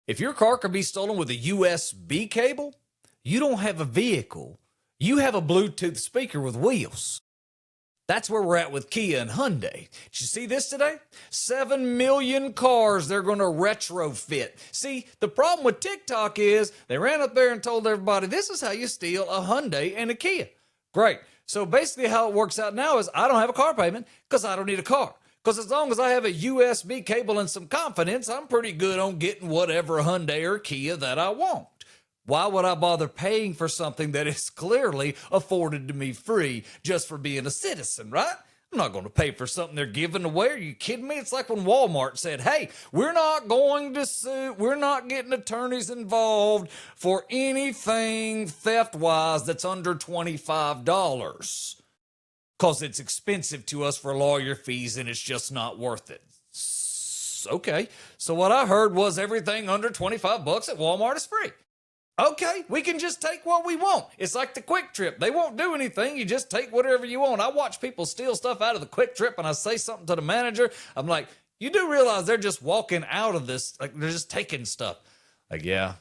If your car can be stolen with a USB cable, you don't have a vehicle. You have a Bluetooth speaker with wheels. That's where we're at with Kia and Hyundai. Did you see this today? 7 million cars they're going to retrofit. See, the problem with TikTok is they ran up there and told everybody, this is how you steal a Hyundai and a Kia. Great. So basically how it works out now is I don't have a car payment because I don't need a car. Because as long as I have a USB cable and some confidence, I'm pretty good on getting whatever Hyundai or Kia that I want. Why would I bother paying for something that is clearly afforded to me free just for being a citizen, right? I'm not going to pay for something they're giving away. Are you kidding me? It's like when Walmart said, hey, we're not going to sue. We're not getting attorneys involved for anything theft-wise that's under $25 because it's expensive to us for lawyer fees and it's just not worth it. Okay, so what I heard was everything under $25 at Walmart is free. Okay, we can just take what we want. It's like the Quick Trip. They won't do anything. You just take whatever you want. I watch people steal stuff out of the Quick Trip and I say something to the manager. I'm like, you do realize they're just walking out of this. Like, they're just taking stuff. Like, yeah.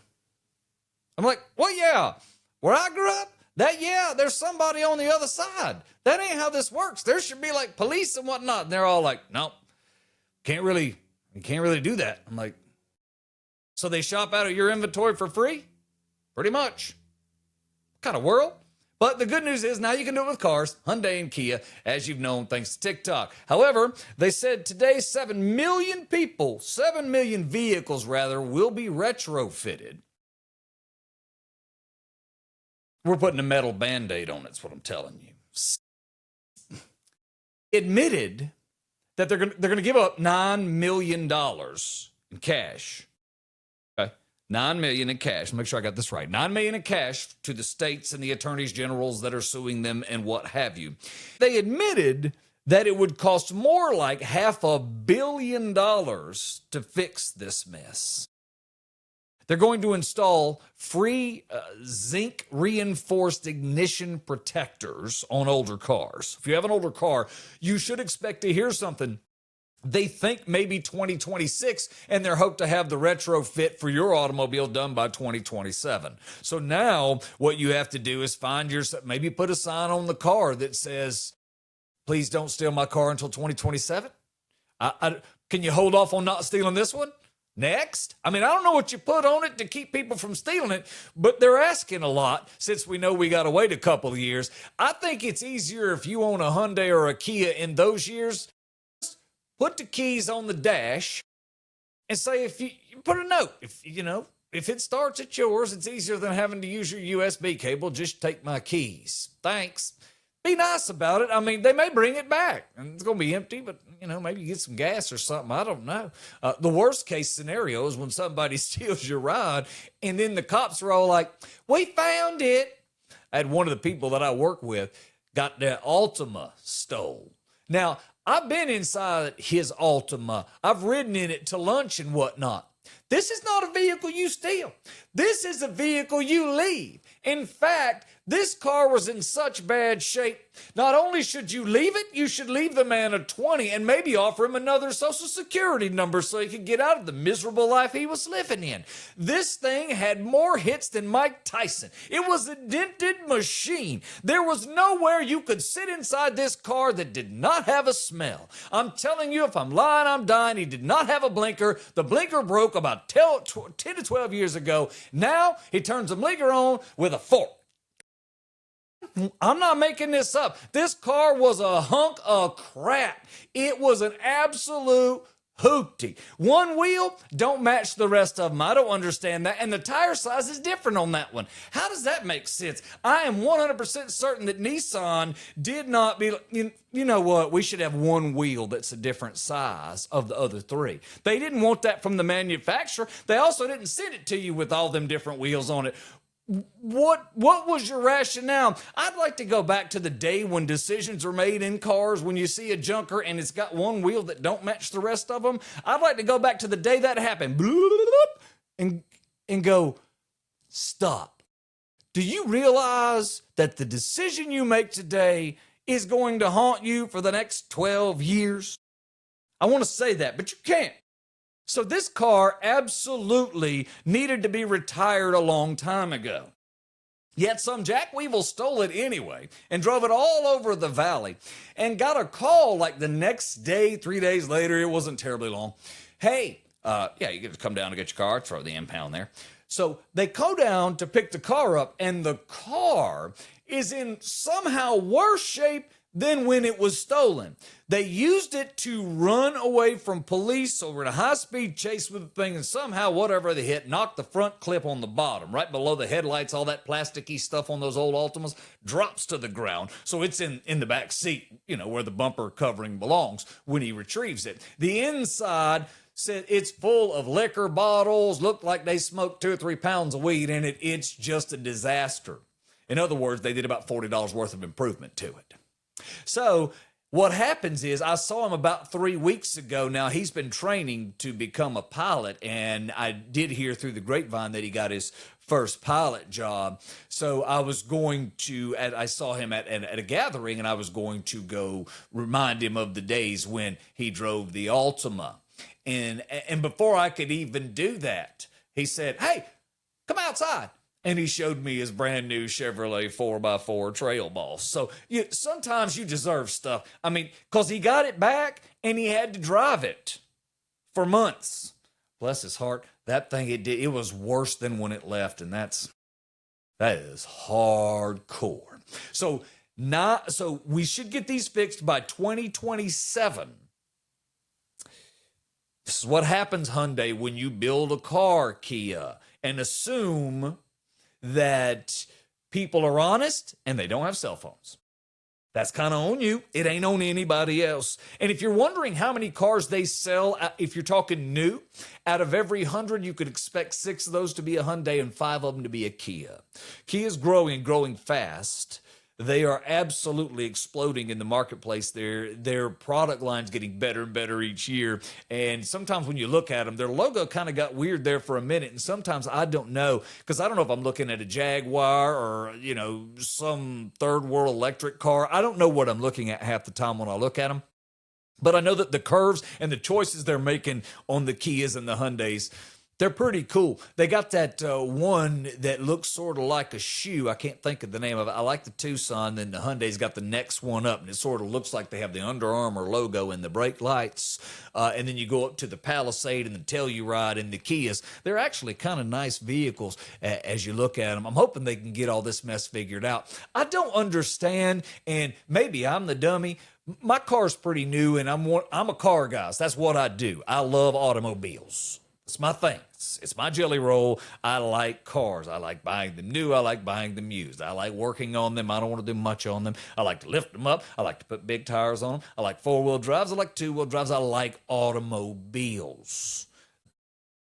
I'm like, well, yeah. Where I grew up, there's somebody on the other side. That ain't how this works. There should be like police and whatnot. And they're all like, nope, you can't really do that. I'm like, so they shop out of your inventory for free? Pretty much. What kind of world? But the good news is now you can do it with cars, Hyundai and Kia, as you've known thanks to TikTok. However, they said today 7 million vehicles will be retrofitted. We're putting a metal Band-Aid on it, that's what I'm telling you. Admitted that they're going to give up $9 million in cash. $9 million in cash. Make sure I got this right. $9 million in cash to the states and the attorneys generals that are suing them and what have you. They admitted that it would cost more like $500 million to fix this mess. They're going to install free zinc reinforced ignition protectors on older cars. If you have an older car, you should expect to hear something. They think maybe 2026, and they're hoped to have the retrofit for your automobile done by 2027. So now what you have to do is find yourself, maybe put a sign on the car that says, please don't steal my car until 2027. Can you hold off on not stealing this one? Next. I mean, I don't know what you put on it to keep people from stealing it, but they're asking a lot since we know we got to wait a couple of years. I think it's easier if you own a Hyundai or a Kia in those years. Put the keys on the dash and say, if you put a note, if it starts at yours, it's easier than having to use your USB cable. Just take my keys. Thanks. Be nice about it. I mean, they may bring it back and it's going to be empty, but maybe you get some gas or something. I don't know. The worst case scenario is when somebody steals your ride and then the cops are all like, we found it. I had one of the people that I work with got their Altima stole. Now, I've been inside his Altima. I've ridden in it to lunch and whatnot. This is not a vehicle you steal. This is a vehicle you leave. In fact, this car was in such bad shape. Not only should you leave it, you should leave the man a 20 and maybe offer him another social security number so he could get out of the miserable life he was living in. This thing had more hits than Mike Tyson. It was a dented machine. There was nowhere you could sit inside this car that did not have a smell. I'm telling you, if I'm lying, I'm dying. He did not have a blinker. The blinker broke about 10 to 12 years ago. Now he turns the blinker on with a fork. I'm not making this up. This car was a hunk of crap. It was an absolute hootie. One wheel don't match the rest of them. I don't understand that. And the tire size is different on that one. How does that make sense? I am 100% certain that Nissan did not be, you know what? We should have one wheel that's a different size of the other three. They didn't want that from the manufacturer. They also didn't send it to you with all them different wheels on it. What was your rationale? I'd like to go back to the day when decisions were made in cars when you see a junker and it's got one wheel that don't match the rest of them. I'd like to go back to the day that happened and go, stop. Do you realize that the decision you make today is going to haunt you for the next 12 years? I want to say that, but you can't. So this car absolutely needed to be retired a long time ago. Yet some jackweevil stole it anyway and drove it all over the valley and got a call like the next day, 3 days later. It wasn't terribly long. Hey, yeah, you get to come down and get your car, throw the impound there. So they go down to pick the car up, and the car is in somehow worse shape than when it was stolen. They used it to run away from police over a high-speed chase with the thing, and somehow whatever they hit knocked the front clip on the bottom, right below the headlights. All that plasticky stuff on those old Altimas drops to the ground, so it's in the back seat, where the bumper covering belongs when he retrieves it. The inside said it's full of liquor bottles, looked like they smoked 2 or 3 pounds of weed in it. It's just a disaster. In other words, they did about $40 worth of improvement to it. So what happens is, I saw him about 3 weeks ago. Now, he's been training to become a pilot, and I did hear through the grapevine that he got his first pilot job. So I saw him at a gathering, and I was going to go remind him of the days when he drove the Altima. And before I could even do that, he said, "Hey, come outside." And he showed me his brand new Chevrolet 4x4 Trail Boss. So sometimes you deserve stuff. I mean, because he got it back and he had to drive it for months. Bless his heart. That thing, it was worse than when it left. And that is hardcore. So we should get these fixed by 2027. This is what happens, Hyundai, when you build a car, Kia, and assume that people are honest and they don't have cell phones. That's kind of on you. It ain't on anybody else. And if you're wondering how many cars they sell, if you're talking new, out of every 100, you could expect 6 of those to be a Hyundai and 5 of them to be a Kia. Kia's growing fast. They are absolutely exploding in the marketplace. Their product line's getting better and better each year. And sometimes when you look at them, their logo kind of got weird there for a minute. And sometimes I don't know, because I don't know if I'm looking at a Jaguar or, some third world electric car. I don't know what I'm looking at half the time when I look at them. But I know that the curves and the choices they're making on the Kias and the Hyundais, they're pretty cool. They got that one that looks sort of like a shoe. I can't think of the name of it. I like the Tucson. Then the Hyundai's got the next one up, and it sort of looks like they have the Under Armour logo in the brake lights. And then you go up to the Palisade and the Telluride and the Kias. They're actually kind of nice vehicles as you look at them. I'm hoping they can get all this mess figured out. I don't understand, and maybe I'm the dummy. My car's pretty new, and I'm a car guy. So that's what I do. I love automobiles. It's my thing. It's my jelly roll. I like cars. I like buying them new. I like buying them used. I like working on them. I don't want to do much on them. I like to lift them up. I like to put big tires on them. I like 4-wheel drives. I like 2-wheel drives. I like automobiles.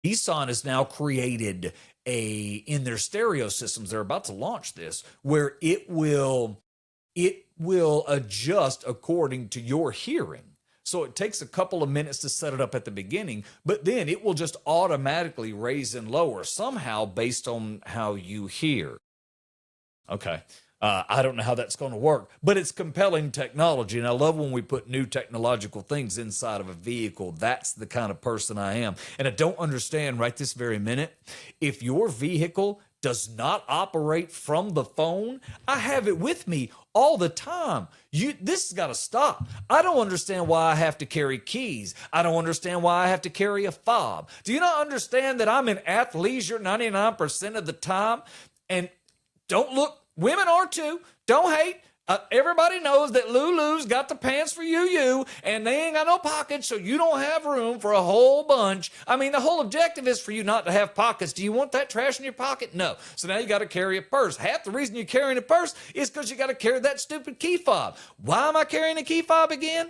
Nissan has now created in their stereo systems, they're about to launch this, where it will adjust according to your hearing. So it takes a couple of minutes to set it up at the beginning, but then it will just automatically raise and lower somehow based on how you hear. Okay. I don't know how that's going to work, but it's compelling technology, and I love when we put new technological things inside of a vehicle. That's the kind of person I am. And I don't understand right this very minute, if your vehicle does not operate from the phone, I have it with me all the time. This has got to stop. I don't understand why I have to carry keys. I don't understand why I have to carry a fob. Do you not understand that I'm in athleisure 99% of the time? And don't look, women are too. Don't hate. Everybody knows that Lulu's got the pants for you, and they ain't got no pockets, so you don't have room for a whole bunch. I mean, the whole objective is for you not to have pockets. Do you want that trash in your pocket? No. So now you got to carry a purse. Half the reason you're carrying a purse is because you got to carry that stupid key fob. Why am I carrying a key fob again?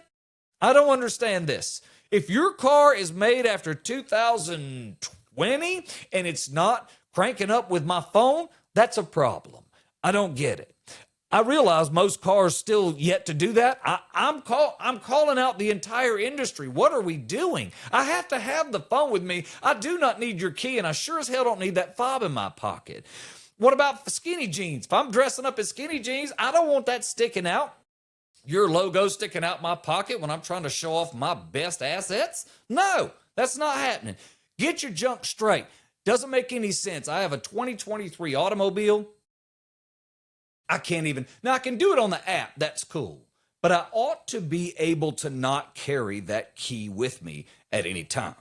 I don't understand this. If your car is made after 2020 and it's not cranking up with my phone, that's a problem. I don't get it. I realize most cars still yet to do that. I'm calling out the entire industry. What are we doing? I have to have the phone with me. I do not need your key, and I sure as hell don't need that fob in my pocket. What about skinny jeans? If I'm dressing up in skinny jeans, I don't want that sticking out. Your logo sticking out my pocket when I'm trying to show off my best assets? No, That's not happening. Get your junk straight. Doesn't make any sense. I have a 2023 automobile. I can't even, now I can do it on the app. That's cool. But I ought to be able to not carry that key with me at any time.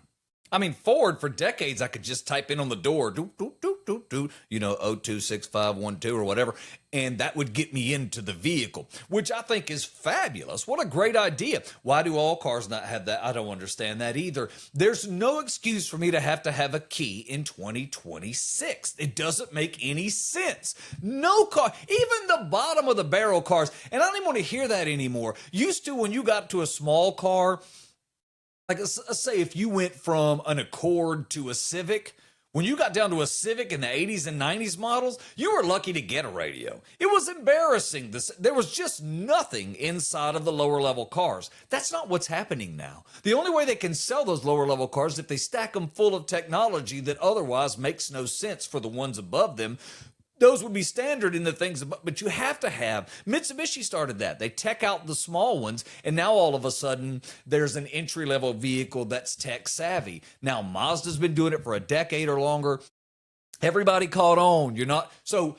I mean, Ford, for decades, I could just type in on the door, 026512 or whatever, and that would get me into the vehicle, which I think is fabulous. What a great idea. Why do all cars not have that? I don't understand that either. There's no excuse for me to have a key in 2026. It doesn't make any sense. No car, even the bottom of the barrel cars, and I don't even want to hear that anymore. Used to, when you got to a small car, like let's say if you went from an Accord to a Civic, when you got down to a Civic in the 80s and 90s models, you were lucky to get a radio. It was embarrassing. There was just nothing inside of the lower level cars. That's not what's happening now. The only way they can sell those lower level cars is if they stack them full of technology that otherwise makes no sense for the ones above them. Those would be standard in the things, but you have to have. Mitsubishi started that. They tech out the small ones, and now all of a sudden, there's an entry-level vehicle that's tech savvy. Now, Mazda's been doing it for a decade or longer. Everybody caught on. You're not. So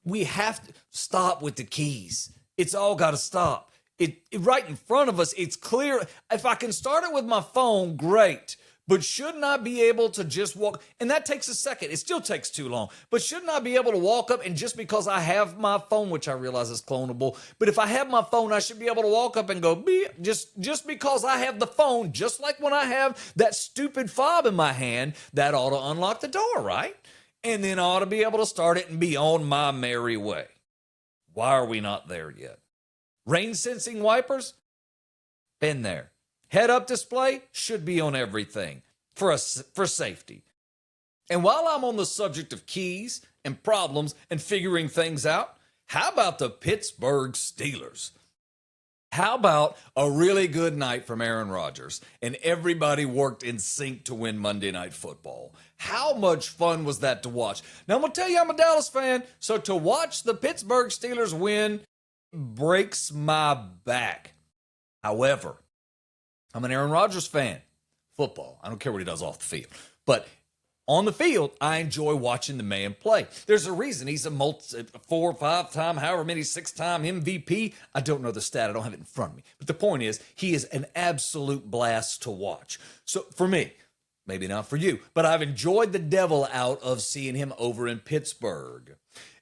we have to stop with the keys. It's all got to stop. It right in front of us, it's clear. If I can start it with my phone, great. But shouldn't I be able to just walk? And that takes a second. It still takes too long. But shouldn't I be able to walk up and just because I have my phone, which I realize is clonable, but if I have my phone, I should be able to walk up and go, beep, just because I have the phone, just like when I have that stupid fob in my hand, that ought to unlock the door, right? And then I ought to be able to start it and be on my merry way. Why are we not there yet? Rain sensing wipers? Been there. Head-up display should be on everything for safety. And while I'm on the subject of keys and problems and figuring things out, how about the Pittsburgh Steelers? How about a really good night from Aaron Rodgers and everybody worked in sync to win Monday Night Football? How much fun was that to watch? Now, I'm going to tell you I'm a Dallas fan, so to watch the Pittsburgh Steelers win breaks my back. However, I'm an Aaron Rodgers fan. Football. I don't care what he does off the field. But on the field, I enjoy watching the man play. There's a reason he's a 4 or 5 time, however many, 6-time MVP. I don't know the stat. I don't have it in front of me. But the point is, he is an absolute blast to watch. So for me, maybe not for you, but I've enjoyed the devil out of seeing him over in Pittsburgh.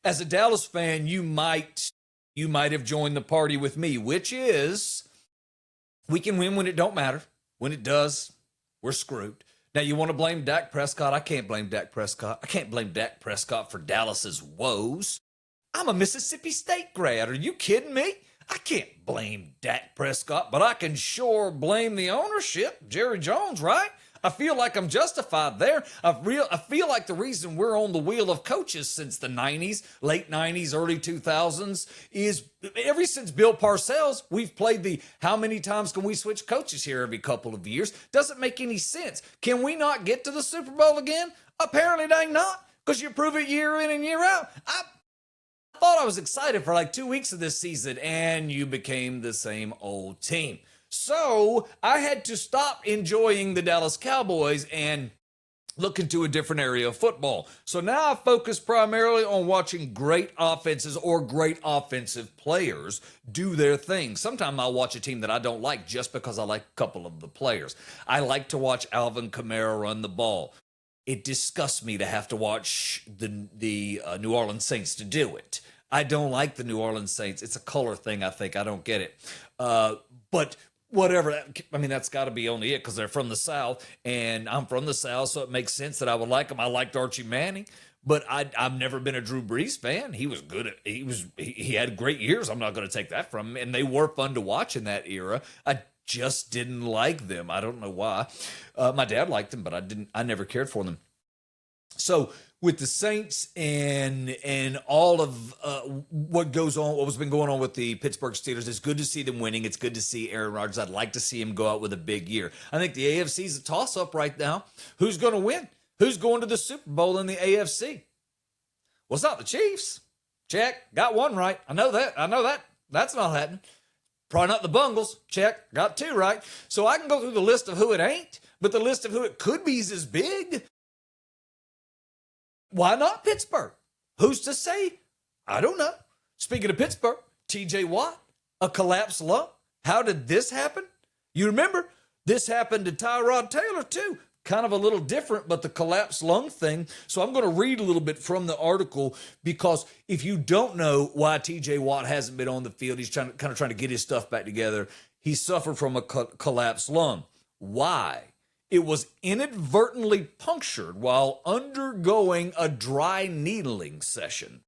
As a Dallas fan, you might have joined the party with me, which is we can win when it don't matter. When it does, we're screwed. Now, you want to blame Dak Prescott? I can't blame Dak Prescott. I can't blame Dak Prescott for Dallas's woes. I'm a Mississippi State grad. Are you kidding me? I can't blame Dak Prescott, but I can sure blame the ownership, Jerry Jones, right? I feel like I'm justified there. I feel like the reason we're on the wheel of coaches since the 90s, late 90s, early 2000s, is ever since Bill Parcells, we've played the how many times can we switch coaches here every couple of years? Doesn't make any sense. Can we not get to the Super Bowl again? Apparently dang not, because you prove it year in and year out. I thought I was excited for like 2 weeks of this season, and you became the same old team. So I had to stop enjoying the Dallas Cowboys and look into a different area of football. So now I focus primarily on watching great offenses or great offensive players do their thing. Sometimes I'll watch a team that I don't like just because I like a couple of the players. I like to watch Alvin Kamara run the ball. It disgusts me to have to watch the New Orleans Saints to do it. I don't like the New Orleans Saints. It's a color thing, I think. I don't get it. But whatever. I mean, that's got to be only it because they're from the South, and I'm from the South, so it makes sense that I would like them. I liked Archie Manning, but I've never been a Drew Brees fan. He was good. He had great years. I'm not going to take that from him, and they were fun to watch in that era. I just didn't like them. I don't know why. My dad liked them, but I never cared for them. So with the Saints and all of what has been going on with the Pittsburgh Steelers, it's good to see them winning. It's good to see Aaron Rodgers. I'd like to see him go out with a big year. I think the AFC is a toss-up right now. Who's going to win? Who's going to the Super Bowl in the AFC? Well, it's not the Chiefs. Check. Got one right. I know that. That's not happening. Probably not the Bungles. Check. Got 2 right. So I can go through the list of who it ain't. but the list of who it could be is as big. Why not Pittsburgh? Who's to say? I don't know. Speaking of Pittsburgh, TJ Watt, a collapsed lung. How did this happen? You remember, this happened to Tyrod Taylor too. Kind of a little different, but the collapsed lung thing. So I'm going to read a little bit from the article, because if you don't know why TJ Watt hasn't been on the field, he's trying to get his stuff back together. He suffered from a collapsed lung. Why? It was inadvertently punctured while undergoing a dry needling session.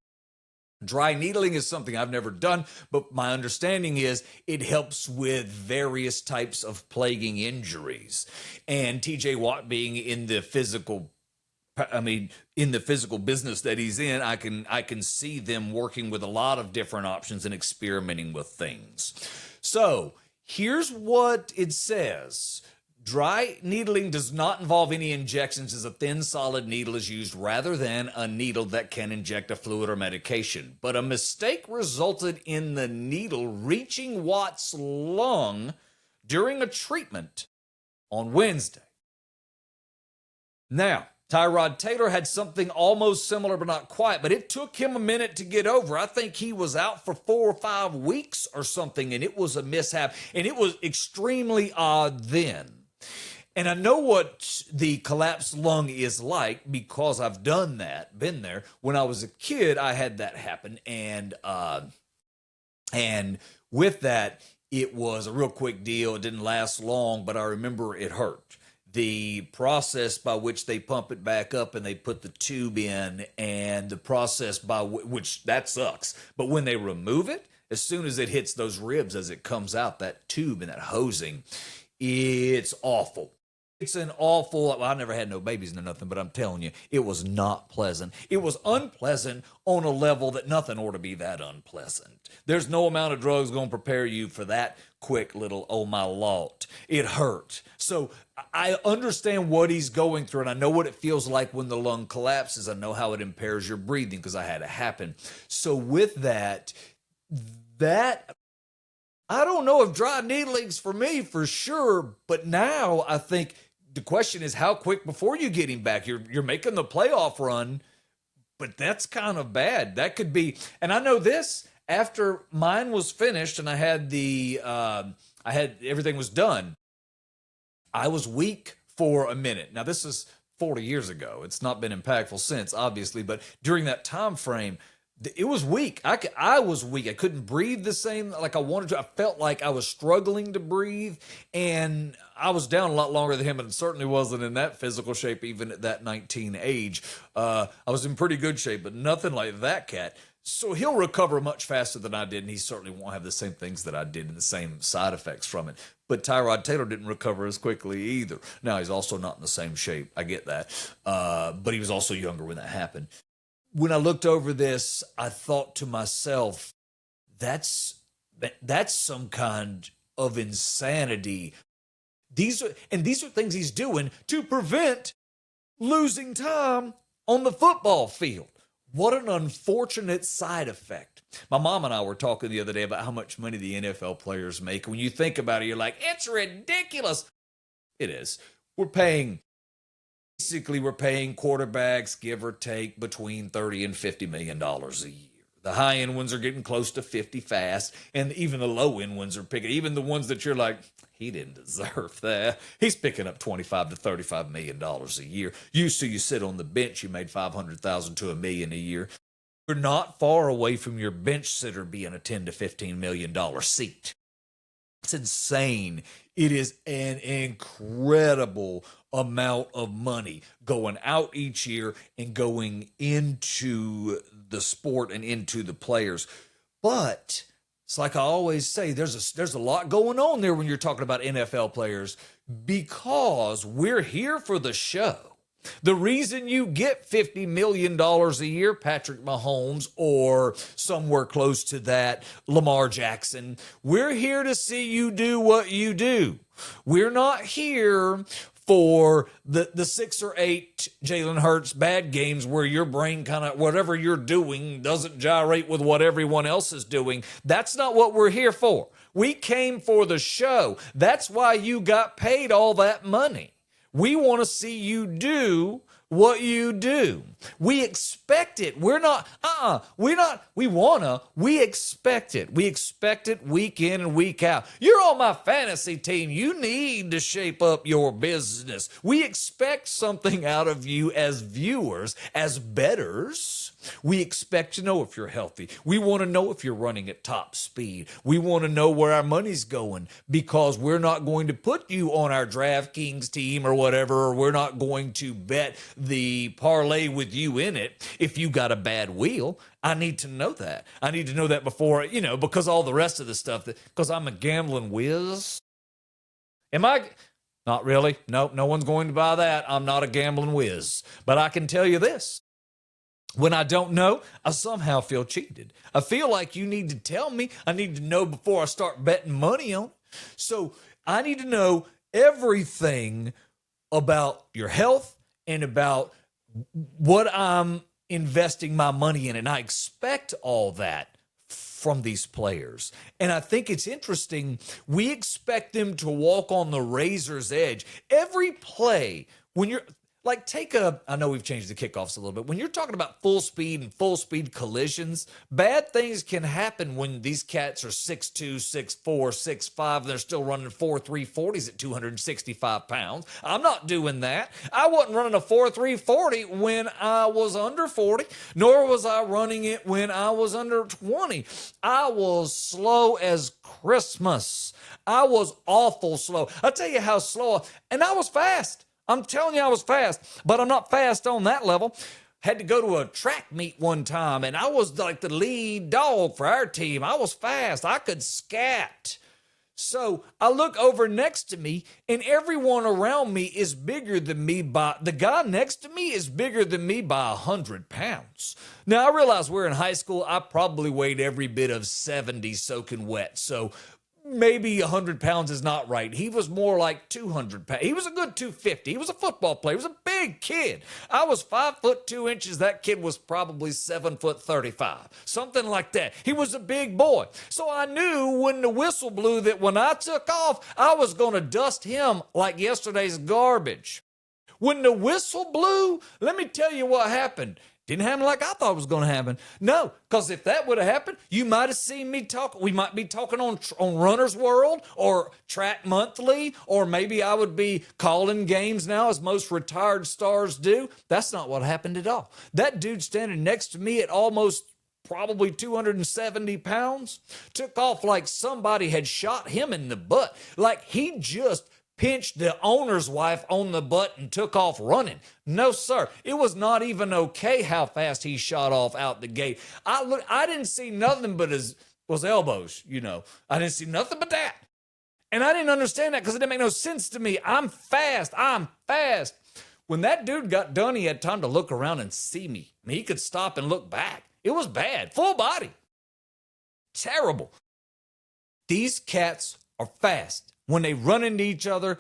Dry needling is something I've never done, but my understanding is it helps with various types of plaguing injuries. And TJ Watt being in the physical business that he's in, I can see them working with a lot of different options and experimenting with things. So here's what it says. Dry needling does not involve any injections, as a thin, solid needle is used rather than a needle that can inject a fluid or medication. But a mistake resulted in the needle reaching Watt's lung during a treatment on Wednesday. Now, Tyrod Taylor had something almost similar, but not quite. But it took him a minute to get over. I think he was out for 4 or 5 weeks or something, and it was a mishap. And it was extremely odd then. And I know what the collapsed lung is like, because I've done that, been there. When I was a kid, I had that happen. And with that, it was a real quick deal. It didn't last long, but I remember it hurt. The process by which they pump it back up and they put the tube in, and the process by which that sucks. But when they remove it, as soon as it hits those ribs, as it comes out, that tube and that hosing, it's awful. It's an awful, well, I never had no babies or nothing, but I'm telling you, it was not pleasant. It was unpleasant on a level that nothing ought to be that unpleasant. There's no amount of drugs going to prepare you for that quick little, oh my Lord. It hurt. So I understand what he's going through, and I know what it feels like when the lung collapses. I know how it impairs your breathing, because I had it happen. So with that, I don't know if dry needling's for me for sure, but now I think the question is how quick before you get him back. You're making the playoff run, but that's kind of bad. That could be, and I know this, after mine was finished and I had everything was done, I was weak for a minute. Now this is 40 years ago. It's not been impactful since, obviously, but during that time frame, it was weak. I was weak. I couldn't breathe the same like I wanted to. I felt like I was struggling to breathe, and I was down a lot longer than him, and certainly wasn't in that physical shape even at that 19 age. I was in pretty good shape, but nothing like that cat. So he'll recover much faster than I did, and he certainly won't have the same things that I did and the same side effects from it. But Tyrod Taylor didn't recover as quickly either. Now, he's also not in the same shape. I get that. But he was also younger when that happened. When I looked over this, I thought to myself, that's some kind of insanity. These are things he's doing to prevent losing time on the football field. What an unfortunate side effect. My mom and I were talking the other day about how much money the NFL players make. When you think about it, you're like, it's ridiculous. It is. We're paying quarterbacks, give or take, between $30 and $50 million a year. The high-end ones are getting close to 50 fast, and even the low-end ones are picking, even the ones that you're like, he didn't deserve that. He's picking up $25 to $35 million a year. Used to, you sit on the bench, you made $500,000 to $1 million a year. You're not far away from your bench sitter being a $10 to $15 million seat. It's insane. It is an incredible amount of money going out each year and going into the sport and into the players. But it's like I always say, there's a lot going on there when you're talking about NFL players, because we're here for the show. The reason you get $50 million a year, Patrick Mahomes, or somewhere close to that, Lamar Jackson, we're here to see you do what you do. We're not here for the 6 or 8 Jalen Hurts bad games where your brain kind of, whatever you're doing doesn't gyrate with what everyone else is doing. That's not what we're here for. We came for the show. That's why you got paid all that money. We want to see you do what you do. We expect it. We're not, we expect it. We expect it week in and week out. You're on my fantasy team. You need to shape up your business. We expect something out of you as viewers, as bettors. We expect to know if you're healthy. We want to know if you're running at top speed. We want to know where our money's going, because we're not going to put you on our DraftKings team or whatever, or we're not going to bet the parlay with you in it if you got a bad wheel. I need to know that. I need to know that before, because all the rest of the stuff, because I'm a gambling whiz. Am I? Not really. Nope, no one's going to buy that. I'm not a gambling whiz. But I can tell you this. When I don't know, I somehow feel cheated. I feel like you need to tell me. I need to know before I start betting money on it. So I need to know everything about your health and about what I'm investing my money in. And I expect all that from these players. And I think it's interesting. We expect them to walk on the razor's edge. Every play, when you're like, I know we've changed the kickoffs a little bit. When you're talking about full speed and full speed collisions, bad things can happen when these cats are 6'2", 6'4", 6'5", and they're still running 4.3 40s at 265 pounds. I'm not doing that. I wasn't running a 4.3 40 when I was under 40, nor was I running it when I was under 20. I was slow as Christmas. I was awful slow. I'll tell you how slow, and I was fast. I'm telling you I was fast, but I'm not fast on that level. Had to go to a track meet one time, and I was like the lead dog for our team. I was fast. I could scat. So I look over next to me, and everyone around me is bigger than me the guy next to me is bigger than me by 100 pounds. Now, I realize we're in high school. I probably weighed every bit of 70 soaking wet. So maybe 100 pounds is not right. He was more like 200 pounds. He was a good 250. He was a football player. He was a big kid. I was 5'2". That kid was probably 7'35", something like that. He was a big boy. So I knew when the whistle blew that when I took off, I was going to dust him like yesterday's garbage. When the whistle blew, let me tell you what happened. Didn't happen like I thought it was going to happen. No, because if that would have happened, you might have seen me talk. We might be talking on Runner's World or Track Monthly, or maybe I would be calling games now as most retired stars do. That's not what happened at all. That dude standing next to me at almost probably 270 pounds took off like somebody had shot him in the butt. Like he just pinched the owner's wife on the butt and took off running. No, sir. It was not even okay how fast he shot off out the gate. I didn't see nothing but his elbows, I didn't see nothing but that. And I didn't understand that because it didn't make no sense to me. I'm fast. When that dude got done, he had time to look around and see me. I mean, he could stop and look back. It was bad. Full body. Terrible. These cats are fast. When they run into each other,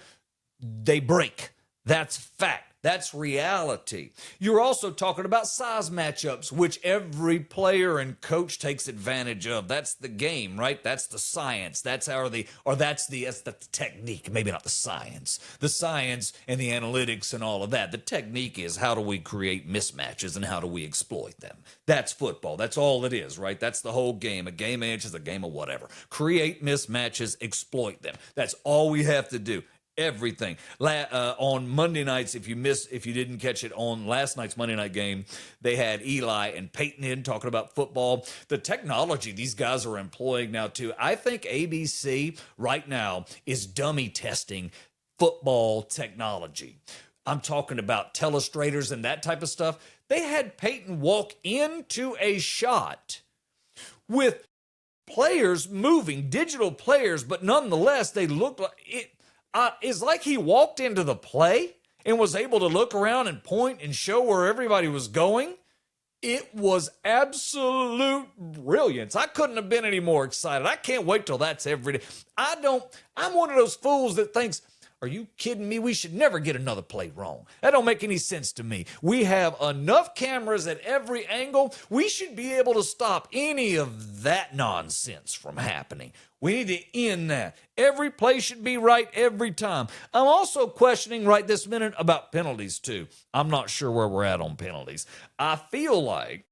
they break. That's fact. That's reality. You're also talking about size matchups, which every player and coach takes advantage of. That's the game, right? That's the science. That's the technique. Maybe not the science. The science and the analytics and all of that. The technique is how do we create mismatches and how do we exploit them? That's football. That's all it is, right? That's the whole game. A game of inches, a game of whatever. Create mismatches, exploit them. That's all we have to do. Everything. On Monday nights, if you didn't catch it on last night's Monday night game, they had Eli and Peyton in talking about football. The technology these guys are employing now too. I think ABC right now is dummy testing football technology. I'm talking about telestrators and that type of stuff. They had Peyton walk into a shot with players moving, digital players, but nonetheless, they look like it. It's like he walked into the play and was able to look around and point and show where everybody was going. It was absolute brilliance. I couldn't have been any more excited. I can't wait till that's every day. I'm one of those fools that thinks, Are you kidding me? We should never get another play wrong. That don't make any sense to me. We have enough cameras at every angle. We should be able to stop any of that nonsense from happening. We need to end that. Every play should be right every time. I'm also questioning right this minute about penalties too. I'm not sure where we're at on penalties. I feel like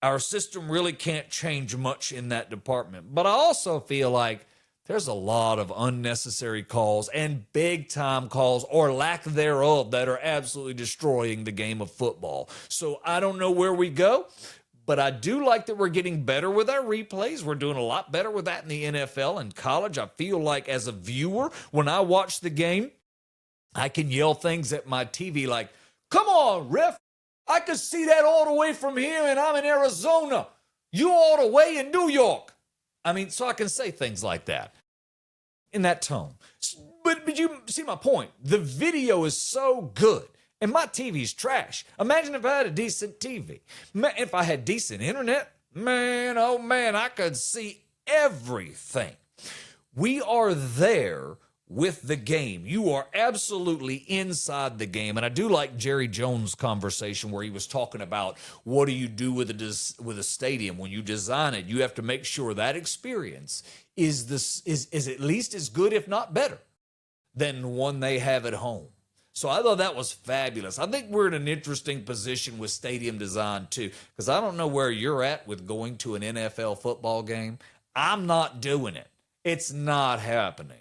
our system really can't change much in that department. But I also feel like there's a lot of unnecessary calls and big-time calls or lack thereof that are absolutely destroying the game of football. So I don't know where we go, but I do like that we're getting better with our replays. We're doing a lot better with that in the NFL and college. I feel like as a viewer, when I watch the game, I can yell things at my TV like, "Come on, ref. I could see that all the way from here, and I'm in Arizona. You all the way in New York." I mean, so I can say things like that in that tone. But you see my point. The video is so good, and my TV's trash. Imagine if I had a decent TV. If I had decent internet, man, oh man, I could see everything. We are there with the game. You are absolutely inside the game. And I do like Jerry Jones' conversation where he was talking about what do you do with a stadium when you design it. You have to make sure that experience is at least as good, if not better, than the one they have at home. So I thought that was fabulous. I think we're in an interesting position with stadium design too, because I don't know where you're at with going to an NFL football game. I'm not doing it. It's not happening.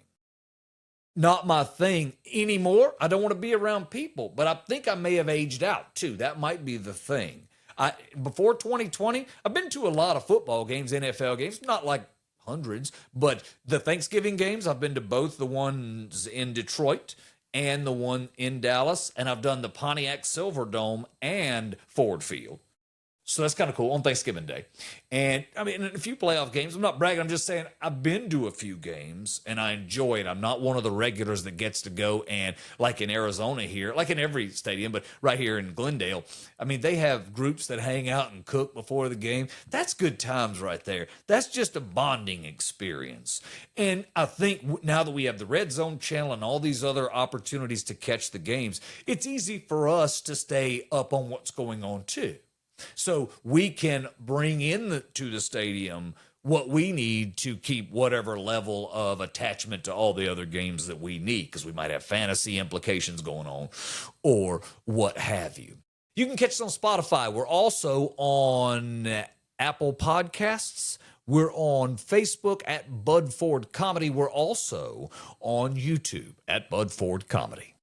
Not my thing anymore. I don't want to be around people, but I think I may have aged out too. That might be the thing. Before 2020, I've been to a lot of football games, NFL games, not like hundreds, but the Thanksgiving games, I've been to both the ones in Detroit and the one in Dallas, and I've done the Pontiac Silverdome and Ford Field. So that's kind of cool on Thanksgiving Day. And I mean, a few playoff games. I'm not bragging. I'm just saying I've been to a few games and I enjoy it. I'm not one of the regulars that gets to go and, like in Arizona here, like in every stadium, but right here in Glendale, I mean, they have groups that hang out and cook before the game. That's good times right there. That's just a bonding experience. And I think now that we have the Red Zone channel and all these other opportunities to catch the games, it's easy for us to stay up on what's going on too. So we can bring to the stadium what we need to keep whatever level of attachment to all the other games that we need, because we might have fantasy implications going on or what have you. You can catch us on Spotify. We're also on Apple Podcasts. We're on Facebook at Bud Ford Comedy. We're also on YouTube at Bud Ford Comedy.